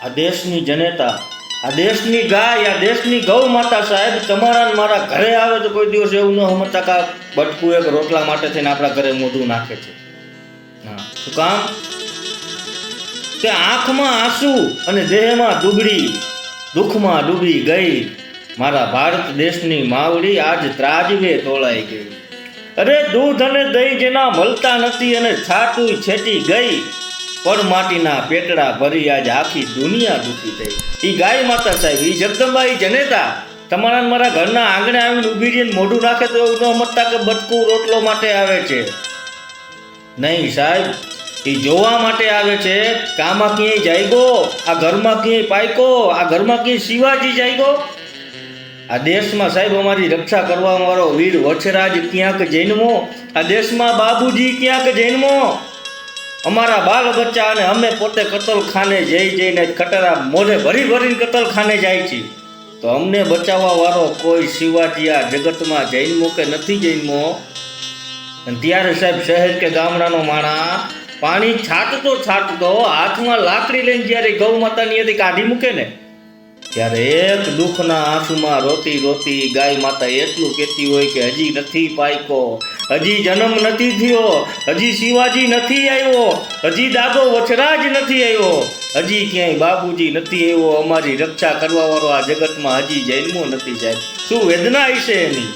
આ દેશની જનતા, આ દેશની ગાય, આ દેશની ગૌ માતા સાહેબ તમારા ને મારા ઘરે આવે તો કોઈ દિવસ એવું ન સમજતા કે બટકું એક રોટલા માટે થઈને આપણા ઘરે મોઢું નાખે છે. હા, શું કામ? કે આંખમાં આંસુ અને દેહમાં દુબળી, દુઃખમાં ડૂબી ગઈ મારા ભારત દેશની માવડી આજ ત્રાજવે તોળાઈ ગઈ. અરે દૂધ અને દહીં જેના મળતા નથી અને છાટું છેટી ગઈ, પડ માટીના પેટડા ભરી આજ આખી દુનિયા દુખી થઈ. એ ગાય માતા સાહેબ, એ જગદંબા, એ જનેતા તમારા મારા ઘરના આંગણે આવીને ઊભી રહીને મોઢું નાખે તો એવું ન સમજતા કે બટકું રોટલો માટે આવે છે. નહીં સાહેબ, એ જોવા માટે આવે છે કે આમાં ક્યાંય જાયગો, આ ઘરમાં ક્યાંય પાયકો, આ ઘરમાં ક્યાંય શિવાજી જાયગો. આ દેશમાં સાહેબ અમારી રક્ષા કરવા વાળો વીર વછરાજ ક્યાંક જન્મો, આ દેશમાં બાબુજી ક્યાંક જન્મો. અમારા બાળ બચ્ચા અને અમે પોતે કતલખાને જઈને ખટરા મોઢે ભરી ભરીને કતલખાને જાય છે, તો અમને બચાવવા વાળો કોઈ શિવાજી આ જગતમાં જન્મો કે નથી જન્મો? અને ત્યારે સાહેબ શહેર કે ગામડાનો માણા પાણી છાંટતો હાથમાં લાકડી લઈને જ્યારે ગૌ માતાની હતી કાઢી મૂકે ને, ત્યારે એક દુઃખના આંસુમાં રોતી રોતી ગાય માતા એટલું કહેતી હોય કે હજી નથી પાયકો, હજી જન્મ નથી થયો, હજી શિવાજી નથી આવ્યો, હજી દાદો વછરાજ નથી આવ્યો, હજી ક્યાંય બાબુજી નથી આવ્યો, અમારી રક્ષા કરવા વાળો આ જગતમાં હજી જન્મો નથી. સાહેબ શું વેદના હશે એની!